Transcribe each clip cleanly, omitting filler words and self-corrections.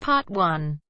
Part 1.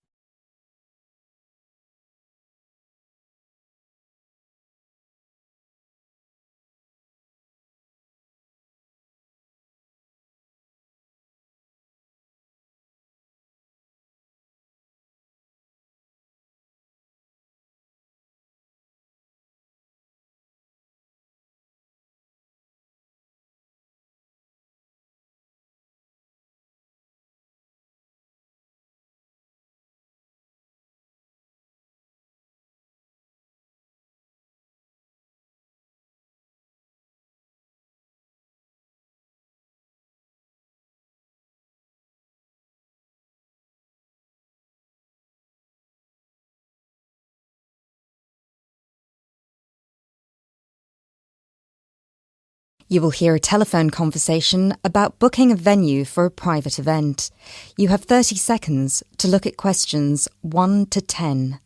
You will hear a telephone conversation about booking a venue for a private event. You have 30 seconds to look at questions 1 to 10.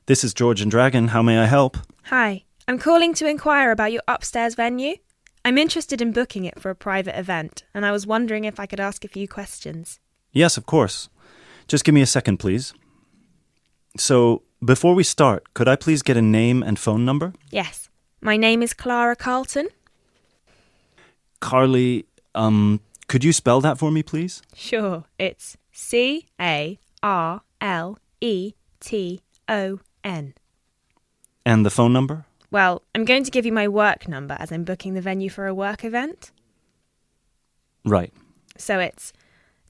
This is George and Dragon. How may I help? Hi, I'm calling to inquire about your upstairs venue. I'm interested in booking it for a private event, and I was wondering if I could ask a few questions. Yes, of course. Just give me a second, please. So, before we start, could I please get a name and phone number? Yes, my name is Clara Carlton. Carly, could you spell that for me, please? Sure, it's CARLETON. And the phone number? Well, I'm going to give you my work number as I'm booking the venue for a work event. Right. So it's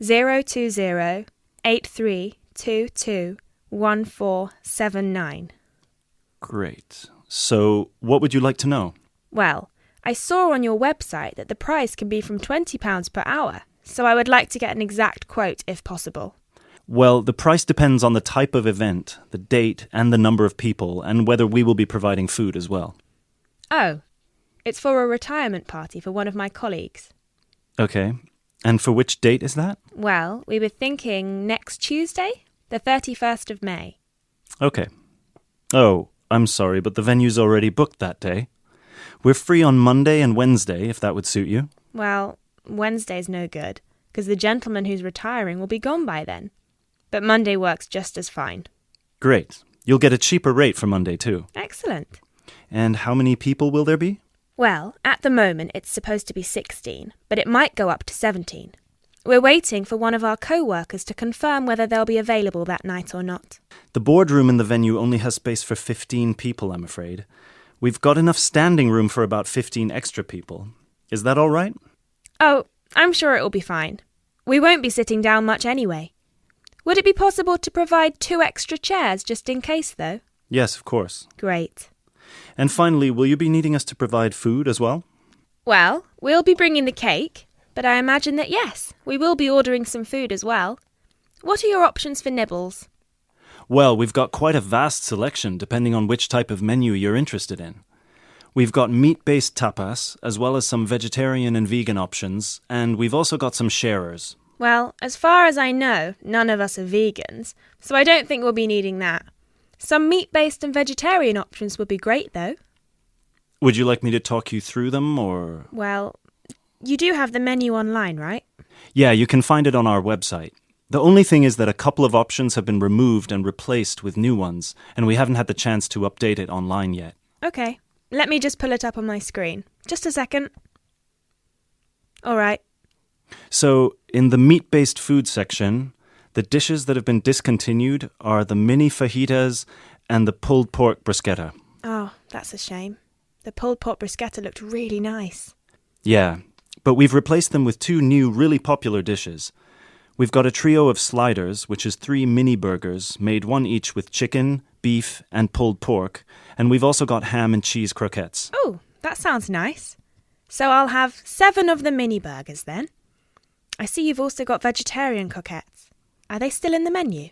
020-8322-1479. Great. So, what would you like to know? Well, I saw on your website that the price can be from £20 per hour, so I would like to get an exact quote if possible. Well, the price depends on the type of event, the date, and the number of people, and whether we will be providing food as well. Oh, it's for a retirement party for one of my colleagues. Okay. And for which date is that? Well, we were thinking next Tuesday, the 31st of May. Okay. Oh, I'm sorry, but the venue's already booked that day. We're free on Monday and Wednesday, if that would suit you. Well, Wednesday's no good, because the gentleman who's retiring will be gone by then. But Monday works just as fine. Great. You'll get a cheaper rate for Monday, too. Excellent. And how many people will there be? Well, at the moment it's supposed to be 16, but it might go up to 17. We're waiting for one of our co-workers to confirm whether they'll be available that night or not. The boardroom in the venue only has space for 15 people, I'm afraid. We've got enough standing room for about 15 extra people. Is that all right? Oh, I'm sure it'll be fine. We won't be sitting down much anyway. Would it be possible to provide 2 extra chairs just in case, though? Yes, of course. Great. And finally, will you be needing us to provide food as well? Well, we'll be bringing the cake, but I imagine that yes, we will be ordering some food as well. What are your options for nibbles? Well, we've got quite a vast selection depending on which type of menu you're interested in. We've got meat-based tapas, as well as some vegetarian and vegan options, and we've also got some sharers. Well, as far as I know, none of us are vegans, so I don't think we'll be needing that. Some meat-based and vegetarian options would be great, though. Would you like me to talk you through them, or...? Well, you do have the menu online, right? Yeah, you can find it on our website. The only thing is that a couple of options have been removed and replaced with new ones, and we haven't had the chance to update it online yet. Okay, let me just pull it up on my screen. Just a second. All right. So, in the meat-based food section, the dishes that have been discontinued are the mini fajitas and the pulled pork bruschetta. Oh, that's a shame. The pulled pork bruschetta looked really nice. Yeah, but we've replaced them with 2 new really popular dishes. We've got a trio of sliders, which is 3 mini burgers, made one each with chicken, beef, and pulled pork, and we've also got ham and cheese croquettes. Oh, that sounds nice. So I'll have 7 of the mini burgers then. I see you've also got vegetarian croquettes. Are they still in the menu?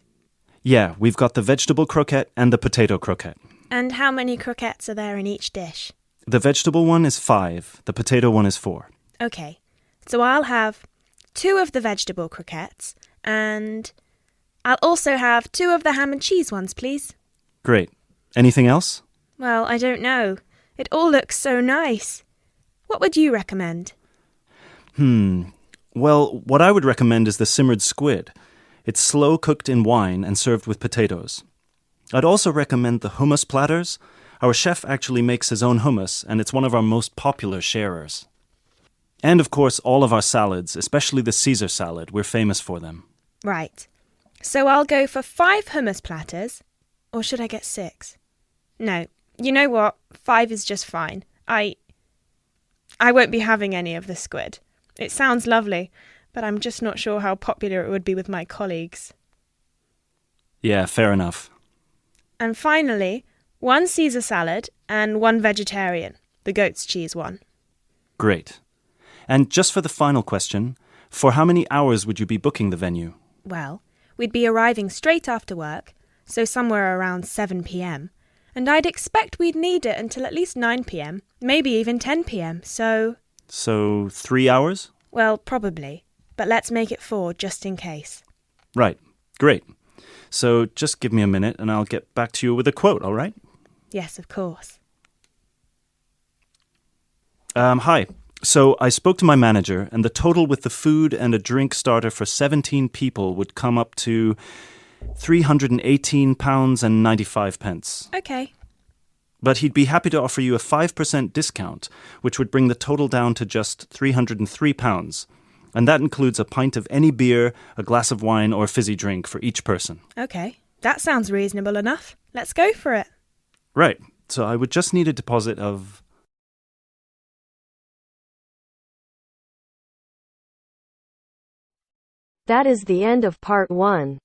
Yeah, we've got the vegetable croquette and the potato croquette. And how many croquettes are there in each dish? The vegetable one is 5, the potato one is 4. Okay, so I'll have 2 of the vegetable croquettes, and I'll also have 2 of the ham and cheese ones, please. Great. Anything else? Well, I don't know. It all looks so nice. What would you recommend? Well, what I would recommend is the simmered squid. It's slow cooked in wine and served with potatoes. I'd also recommend the hummus platters. Our chef actually makes his own hummus, and it's one of our most popular sharers. And of course, all of our salads, especially the Caesar salad, we're famous for them. Right. So I'll go for 5 hummus platters, or should I get 6? No, you know what? 5 is just fine. I won't be having any of the squid. It sounds lovely, but I'm just not sure how popular it would be with my colleagues. Yeah, fair enough. And finally, 1 Caesar salad and 1 vegetarian, the goat's cheese one. Great. And just for the final question, for how many hours would you be booking the venue? Well, we'd be arriving straight after work, so somewhere around 7 p.m, and I'd expect we'd need it until at least 9 p.m, maybe even 10 p.m, so... So 3 hours? Well, probably, but let's make it 4 just in case. Right. Great. So just give me a minute and I'll get back to you with a quote, all right? Yes, of course. Hi. So I spoke to my manager, and the total with the food and a drink starter for 17 people would come up to £318.95. Okay. But he'd be happy to offer you a 5% discount, which would bring the total down to just £303. And that includes a pint of any beer, a glass of wine, or fizzy drink for each person. Okay, that sounds reasonable enough. Let's go for it. Right. So I would just need a deposit of... That is the end of part 1.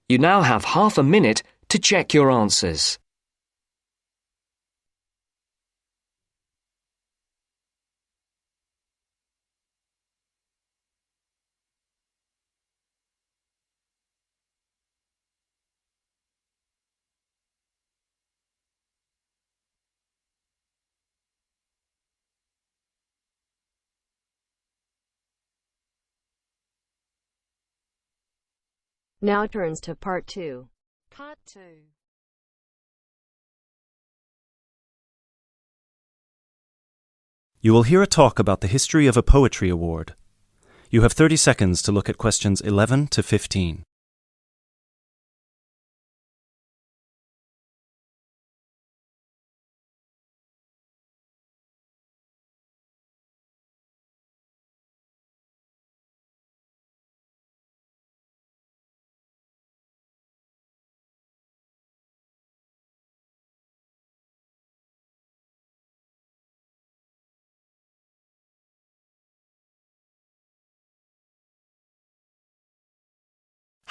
You now have half a minute to check your answers. Now turns to part 2. Part 2. You will hear a talk about the history of a poetry award. You have 30 seconds to look at questions 11 to 15.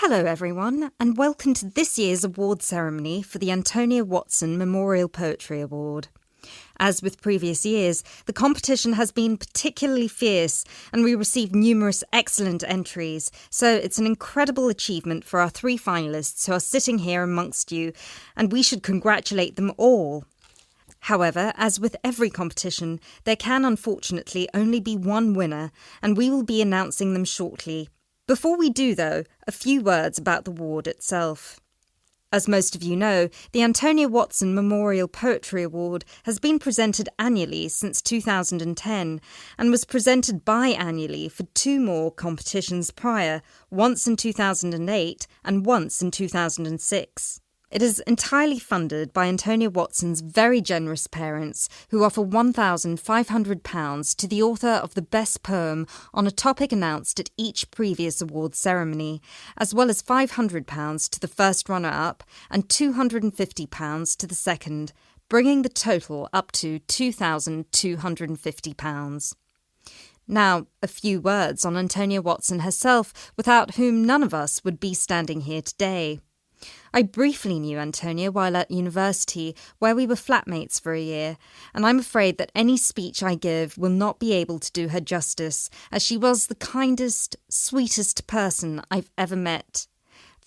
Hello everyone, and welcome to this year's award ceremony for the Antonia Watson Memorial Poetry Award. As with previous years, the competition has been particularly fierce and we received numerous excellent entries, so it's an incredible achievement for our 3 finalists who are sitting here amongst you, and we should congratulate them all. However, as with every competition, there can unfortunately only be one winner, and we will be announcing them shortly. Before we do, though, a few words about the award itself. As most of you know, the Antonia Watson Memorial Poetry Award has been presented annually since 2010 and was presented biannually for 2 more competitions prior, once in 2008 and once in 2006. It is entirely funded by Antonia Watson's very generous parents, who offer £1,500 to the author of the best poem on a topic announced at each previous award ceremony, as well as £500 to the first runner-up and £250 to the second, bringing the total up to £2,250. Now, a few words on Antonia Watson herself, without whom none of us would be standing here today. I briefly knew Antonia while at university, where we were flatmates for a year, and I'm afraid that any speech I give will not be able to do her justice, as she was the kindest, sweetest person I've ever met.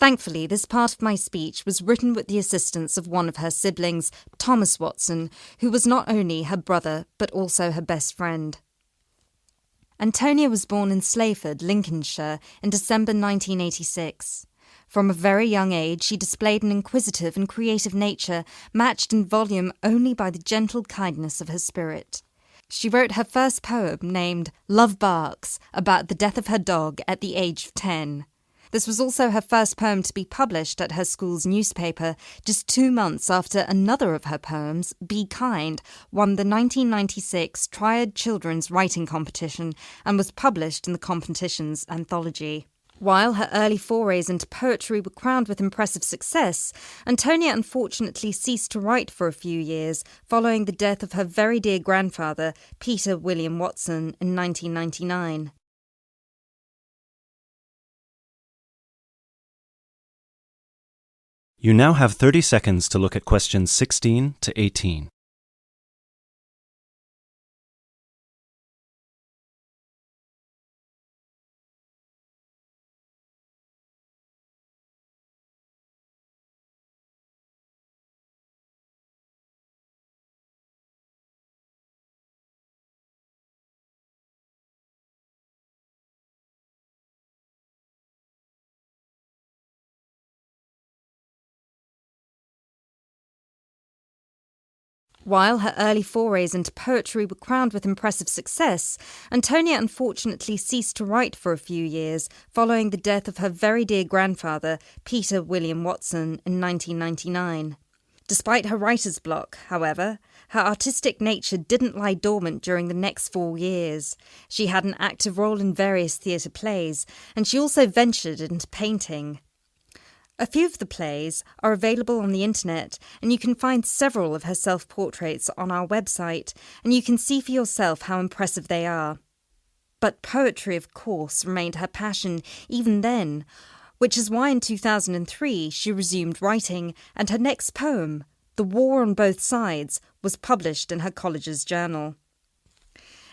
Thankfully, this part of my speech was written with the assistance of one of her siblings, Thomas Watson, who was not only her brother but also her best friend. Antonia was born in Slayford, Lincolnshire, in December 1986. From a very young age, she displayed an inquisitive and creative nature, matched in volume only by the gentle kindness of her spirit. She wrote her first poem, named Love Barks, about the death of her dog at the age of 10. This was also her first poem to be published at her school's newspaper, just 2 months after another of her poems, Be Kind, won the 1996 Triad Children's Writing Competition and was published in the competition's anthology. While her early forays into poetry were crowned with impressive success, Antonia unfortunately ceased to write for a few years following the death of her very dear grandfather, Peter William Watson, in 1999. You now have 30 seconds to look at questions 16 to 18. While her early forays into poetry were crowned with impressive success, Antonia unfortunately ceased to write for a few years following the death of her very dear grandfather, Peter William Watson, in 1999. Despite her writer's block, however, her artistic nature didn't lie dormant during the next 4 years. She had an active role in various theatre plays, and she also ventured into painting. A few of the plays are available on the internet, and you can find several of her self-portraits on our website, and you can see for yourself how impressive they are. But poetry, of course, remained her passion even then, which is why in 2003 she resumed writing, and her next poem, The War on Both Sides, was published in her college's journal.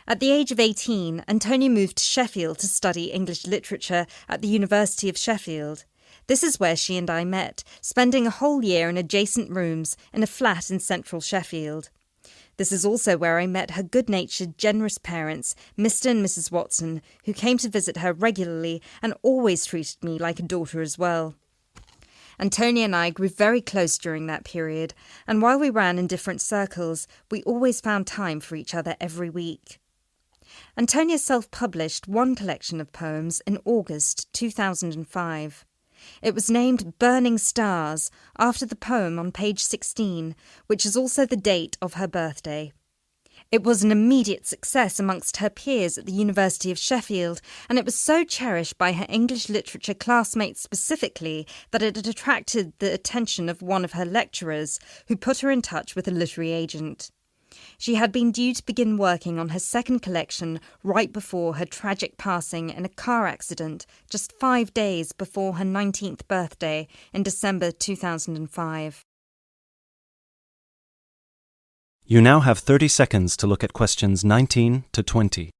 At the age of 18, Antonia moved to Sheffield to study English literature at the University of Sheffield. This is where she and I met, spending a whole year in adjacent rooms in a flat in central Sheffield. This is also where I met her good-natured, generous parents, Mr. and Mrs. Watson, who came to visit her regularly and always treated me like a daughter as well. Antonia and I grew very close during that period, and while we ran in different circles, we always found time for each other every week. Antonia self-published one collection of poems in August 2005. It was named Burning Stars, after the poem on page 16, which is also the date of her birthday. It was an immediate success amongst her peers at the University of Sheffield, and it was so cherished by her English literature classmates specifically that it had attracted the attention of one of her lecturers, who put her in touch with a literary agent. She had been due to begin working on her second collection right before her tragic passing in a car accident just 5 days before her 19th birthday in December 2005. You now have 30 seconds to look at questions 19 to 20.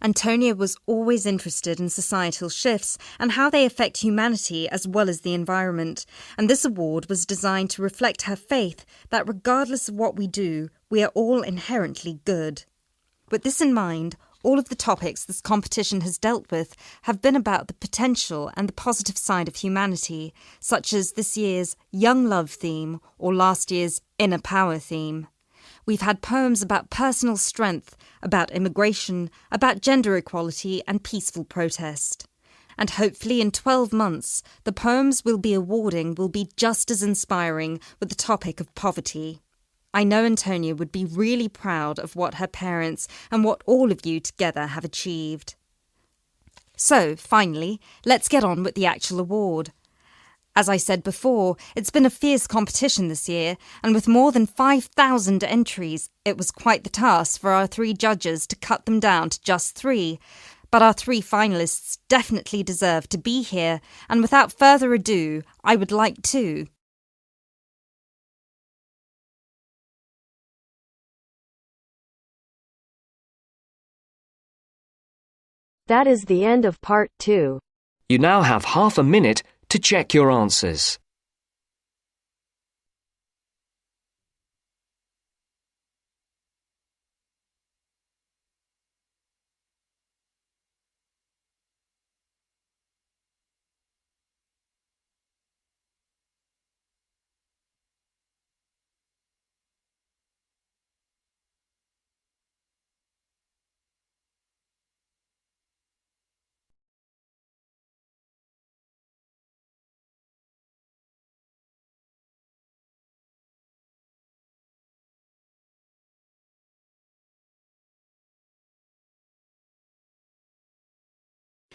Antonia was always interested in societal shifts and how they affect humanity as well as the environment, and this award was designed to reflect her faith that regardless of what we do, we are all inherently good. With this in mind, all of the topics this competition has dealt with have been about the potential and the positive side of humanity, such as this year's Young Love theme or last year's Inner Power theme. We've had poems about personal strength, about immigration, about gender equality and peaceful protest. And hopefully in 12 months, the poems we'll be awarding will be just as inspiring with the topic of poverty. I know Antonia would be really proud of what her parents and what all of you together have achieved. So, finally, let's get on with the actual award. As I said before, it's been a fierce competition this year, and with more than 5,000 entries, it was quite the task for our 3 judges to cut them down to just 3. But our 3 finalists definitely deserve to be here, and without further ado, I would like to. That is the end of part 2. You now have half a minute to check your answers.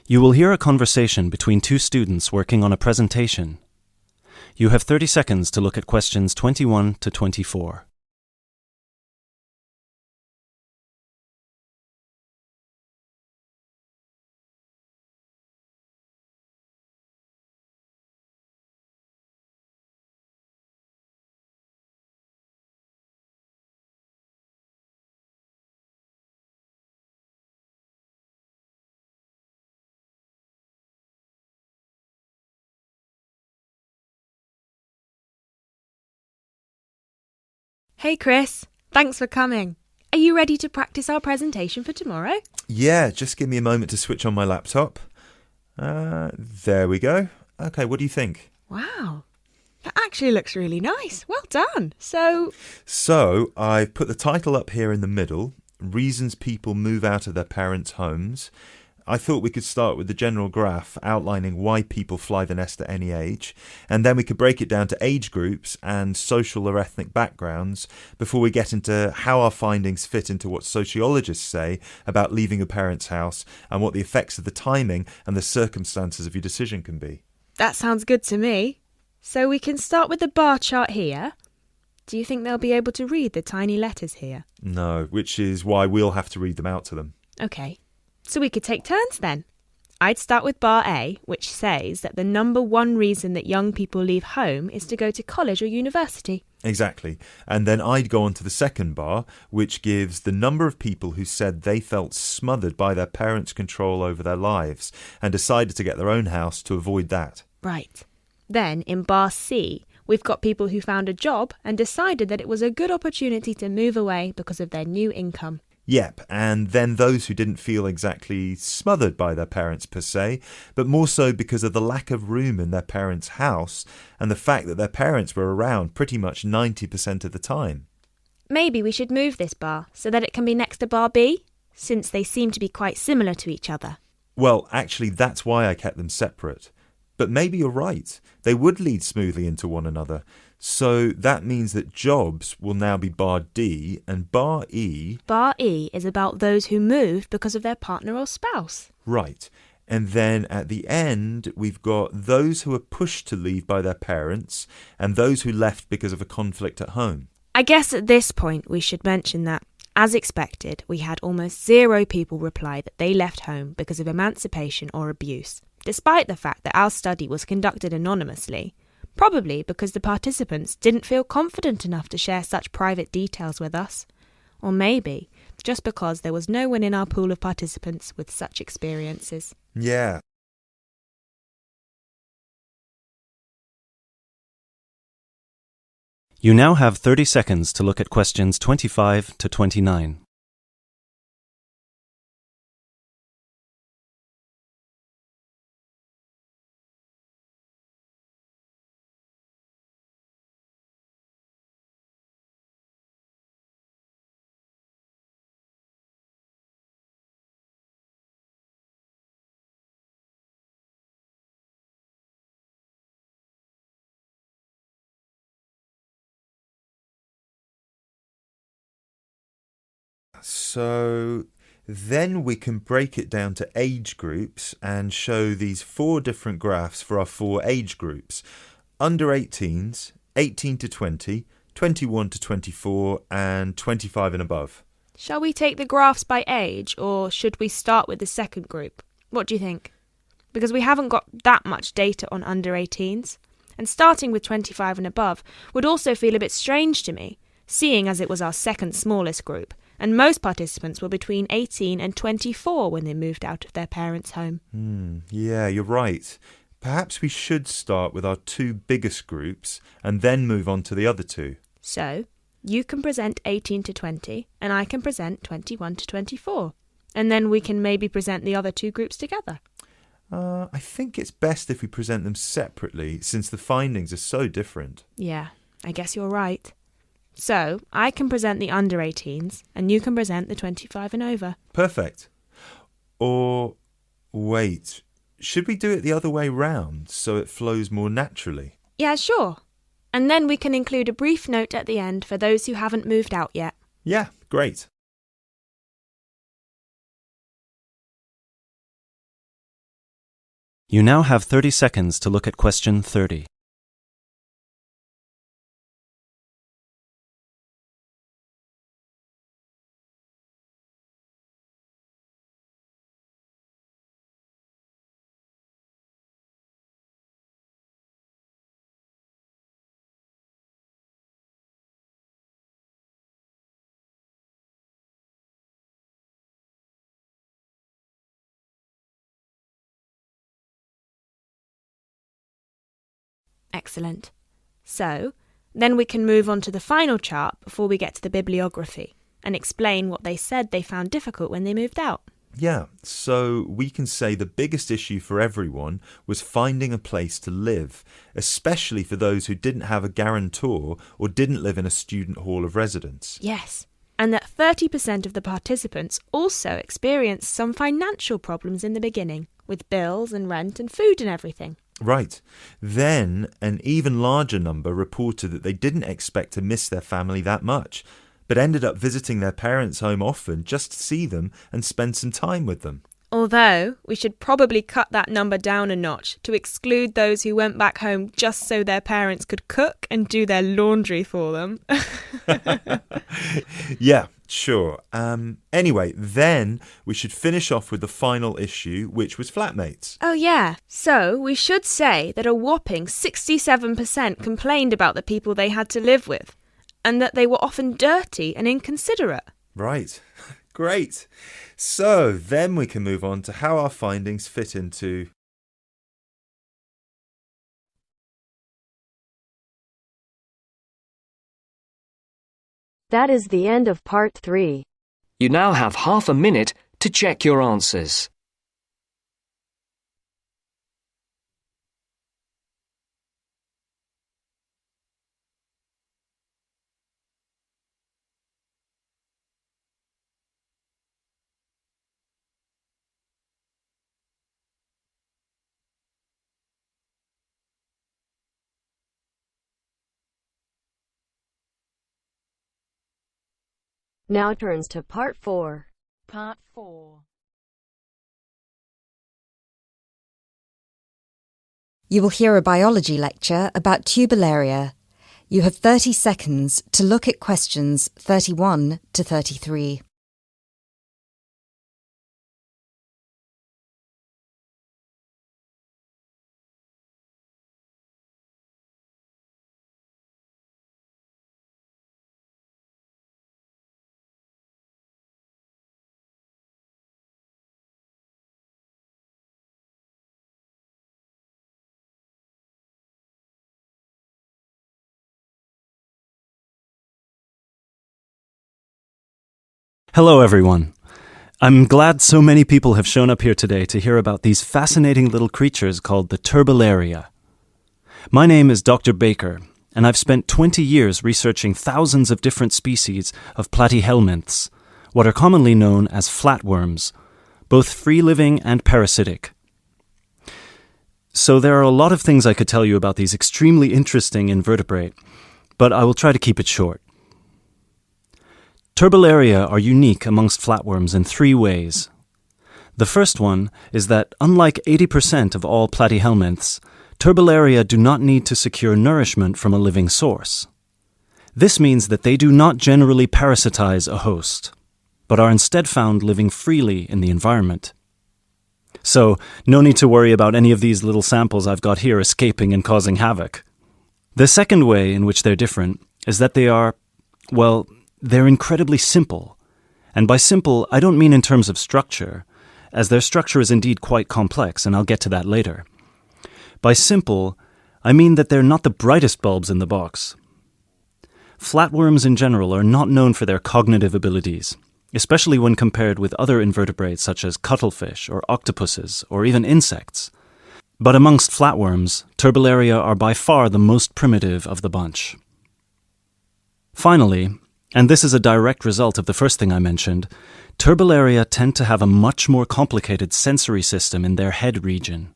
You will hear a conversation between 2 students working on a presentation. You have 30 seconds to look at questions 21 to 24. Hey Chris, thanks for coming. Are you ready to practice our presentation for tomorrow? Yeah, just give me a moment to switch on my laptop. There we go. Okay, what do you think? Wow, that actually looks really nice. Well done. So, I've put the title up here in the middle, Reasons People Move Out of Their Parents' Homes. I thought we could start with the general graph outlining why people fly the nest at any age, and then we could break it down to age groups and social or ethnic backgrounds before we get into how our findings fit into what sociologists say about leaving your parents' house and what the effects of the timing and the circumstances of your decision can be. that sounds good to me. So we can start with the bar chart here. Do you think they'll be able to read the tiny letters here? No, which is why we'll have to read them out to them. Okay, so we could take turns then. I'd start with bar A, which says that the number 1 reason that young people leave home is to go to college or university. Exactly. And then I'd go on to the second bar, which gives the number of people who said they felt smothered by their parents' control over their lives and decided to get their own house to avoid that. Right. Then in bar C, we've got people who found a job and decided that it was a good opportunity to move away because of their new income. Yep, and then those who didn't feel exactly smothered by their parents per se, but more so because of the lack of room in their parents' house and the fact that their parents were around pretty much 90% of the time. Maybe we should move this bar so that it can be next to bar B, since they seem to be quite similar to each other. Well, actually, that's why I kept them separate. But maybe you're right. They would lead smoothly into one another. So that means that jobs will now be bar D and bar E. Bar E is about those who moved because of their partner or spouse. Right. And then at the end, we've got those who are pushed to leave by their parents and those who left because of a conflict at home. I guess at this point we should mention that, as expected, we had almost 0 people reply that they left home because of emancipation or abuse, despite the fact that our study was conducted anonymously. Probably because the participants didn't feel confident enough to share such private details with us. Or maybe just because there was no one in our pool of participants with such experiences. Yeah. You now have 30 seconds to look at questions 25 to 29. So Then we can break it down to age groups and show these 4 different graphs for our 4 age groups. Under 18s, 18 to 20, 21 to 24, and 25 and above. Shall we take the graphs by age, or should we start with the second group? What do you think? Because we haven't got that much data on under 18s, and starting with 25 and above would also feel a bit strange to me, seeing as it was our second smallest group, and most participants were between 18 and 24 when they moved out of their parents' home. Yeah, you're right. Perhaps we should start with our 2 biggest groups and then move on to the other 2. So, you can present 18 to 20, and I can present 21 to 24. And then we can maybe present the other 2 groups together. I think it's best if we present them separately, since the findings are so different. Yeah, I guess you're right. So, I can present the under 18s, and you can present the 25 and over. Perfect. Or, wait, should we do it the other way round, so it flows more naturally? Yeah, sure. And then we can include a brief note at the end for those who haven't moved out yet. Yeah, great. You now have 30 seconds to look at question 30. Excellent. So, then we can move on to the final chart before we get to the bibliography and explain what they said they found difficult when they moved out. Yeah, so we can say the biggest issue for everyone was finding a place to live, especially for those who didn't have a guarantor or didn't live in a student hall of residence. Yes, and that 30% of the participants also experienced some financial problems in the beginning, with bills and rent and food and everything. Right. Then an even larger number reported that they didn't expect to miss their family that much, but ended up visiting their parents' home often just to see them and spend some time with them. Although, we should probably cut that number down a notch to exclude those who went back home just so their parents could cook and do their laundry for them. Yeah, sure. Anyway, then we should finish off with the final issue, which was flatmates. Oh yeah, so we should say that a whopping 67% complained about the people they had to live with, and that they were often dirty and inconsiderate. Right. Great. So then we can move on to how our findings fit into... That is the end of part 3. You now have half a minute to check your answers. Now turns to part 4. Part 4. You will hear a biology lecture about Turbellaria. You have 30 seconds to look at questions 31 to 33. Hello, everyone. I'm glad so many people have shown up here today to hear about these fascinating little creatures called the Turbellaria. My name is Dr. Baker, and I've spent 20 years researching thousands of different species of platyhelminths, what are commonly known as flatworms, both free-living and parasitic. So there are a lot of things I could tell you about these extremely interesting invertebrate, but I will try to keep it short. Turbellaria are unique amongst flatworms in 3 ways. The first one is that, unlike 80% of all platyhelminths, Turbellaria do not need to secure nourishment from a living source. This means that they do not generally parasitize a host, but are instead found living freely in the environment. So, no need to worry about any of these little samples I've got here escaping and causing havoc. The second way in which they're different is that they're incredibly simple. And by simple, I don't mean in terms of structure, as their structure is indeed quite complex, and I'll get to that later. By simple, I mean that they're not the brightest bulbs in the box. Flatworms in general are not known for their cognitive abilities, especially when compared with other invertebrates such as cuttlefish or octopuses or even insects. But amongst flatworms, Turbellaria are by far the most primitive of the bunch. Finally, and this is a direct result of the first thing I mentioned, Turbellaria tend to have a much more complicated sensory system in their head region.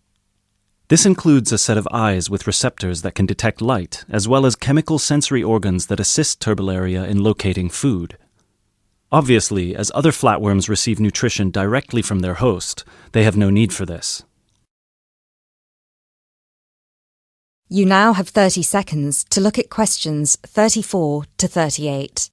This includes a set of eyes with receptors that can detect light, as well as chemical sensory organs that assist Turbellaria in locating food. Obviously, as other flatworms receive nutrition directly from their host, they have no need for this. You now have 30 seconds to look at questions 34 to 38.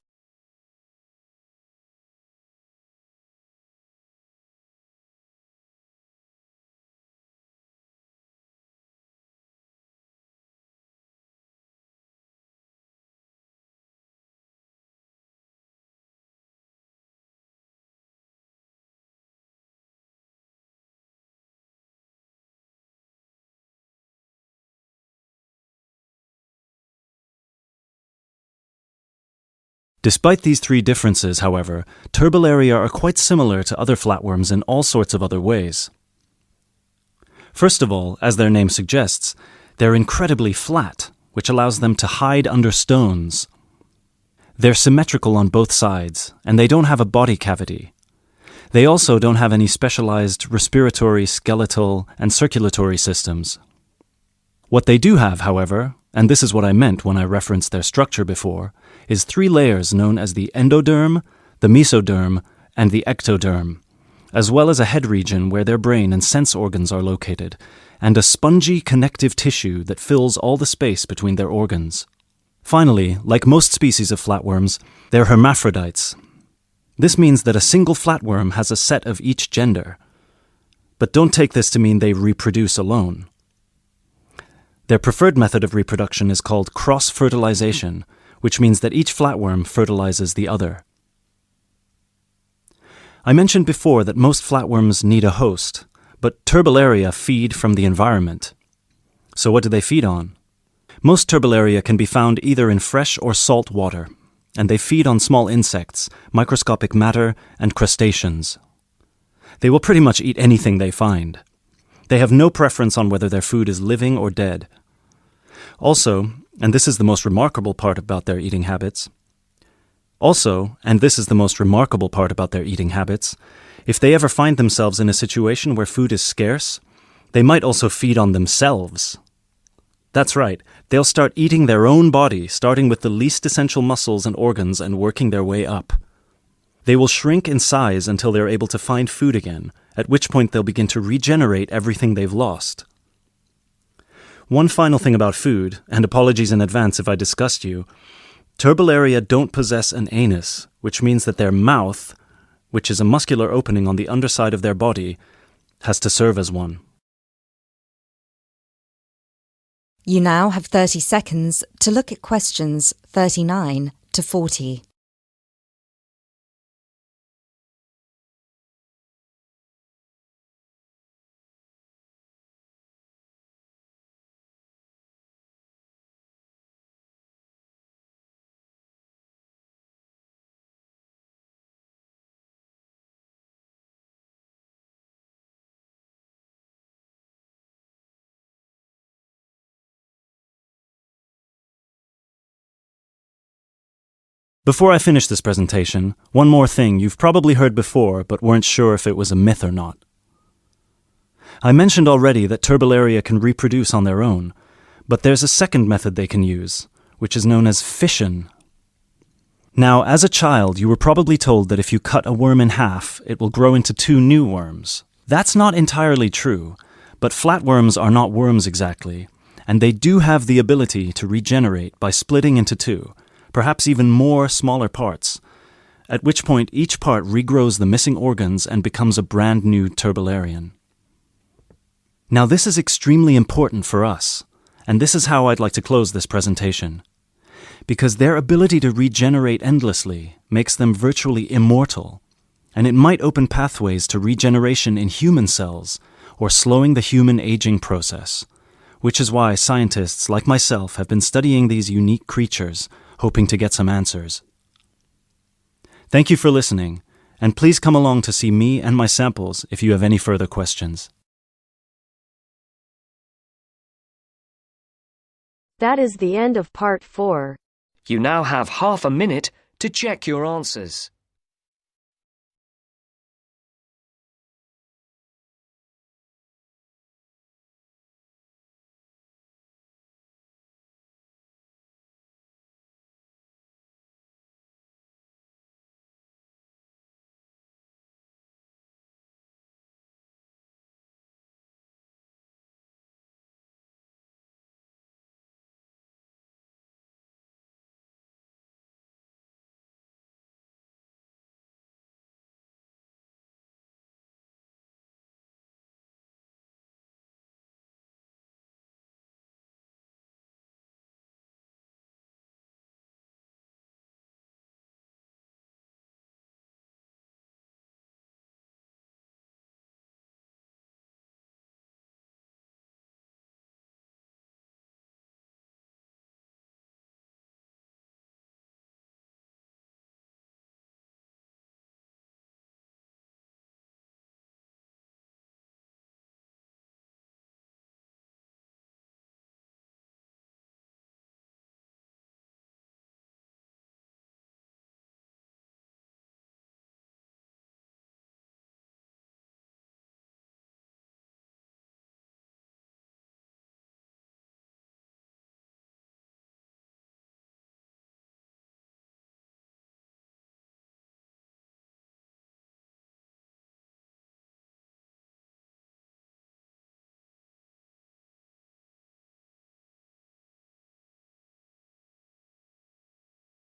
Despite these 3 differences, however, Turbellaria are quite similar to other flatworms in all sorts of other ways. First of all, as their name suggests, they're incredibly flat, which allows them to hide under stones. They're symmetrical on both sides, and they don't have a body cavity. They also don't have any specialized respiratory, skeletal, and circulatory systems. What they do have, however, and this is what I meant when I referenced their structure before, is 3 layers known as the endoderm, the mesoderm, and the ectoderm, as well as a head region where their brain and sense organs are located, and a spongy connective tissue that fills all the space between their organs. Finally, like most species of flatworms, they're hermaphrodites. This means that a single flatworm has a set of each gender. But don't take this to mean they reproduce alone. Their preferred method of reproduction is called cross-fertilization, which means that each flatworm fertilizes the other. I mentioned before that most flatworms need a host, but Turbellaria feed from the environment. So what do they feed on? Most Turbellaria can be found either in fresh or salt water, and they feed on small insects, microscopic matter, and crustaceans. They will pretty much eat anything they find. They have no preference on whether their food is living or dead. Also, and this is the most remarkable part about their eating habits, if they ever find themselves in a situation where food is scarce, they might also feed on themselves. That's right, they'll start eating their own body, starting with the least essential muscles and organs and working their way up. They will shrink in size until they're able to find food again, at which point they'll begin to regenerate everything they've lost. One final thing about food, and apologies in advance if I disgust you, Turbellaria don't possess an anus, which means that their mouth, which is a muscular opening on the underside of their body, has to serve as one. You now have 30 seconds to look at questions 39 to 40. Before I finish this presentation, one more thing you've probably heard before but weren't sure if it was a myth or not. I mentioned already that Turbellaria can reproduce on their own, but there's a second method they can use, which is known as fission. Now, as a child, you were probably told that if you cut a worm in half, it will grow into 2 new worms. That's not entirely true, but flatworms are not worms exactly, and they do have the ability to regenerate by splitting into 2, perhaps even more smaller parts, at which point each part regrows the missing organs and becomes a brand new Turbellarian. Now, this is extremely important for us, and this is how I'd like to close this presentation. Because their ability to regenerate endlessly makes them virtually immortal, and it might open pathways to regeneration in human cells or slowing the human aging process, which is why scientists like myself have been studying these unique creatures, hoping to get some answers. Thank you for listening, and please come along to see me and my samples if you have any further questions. That is the end of part 4. You now have half a minute to check your answers.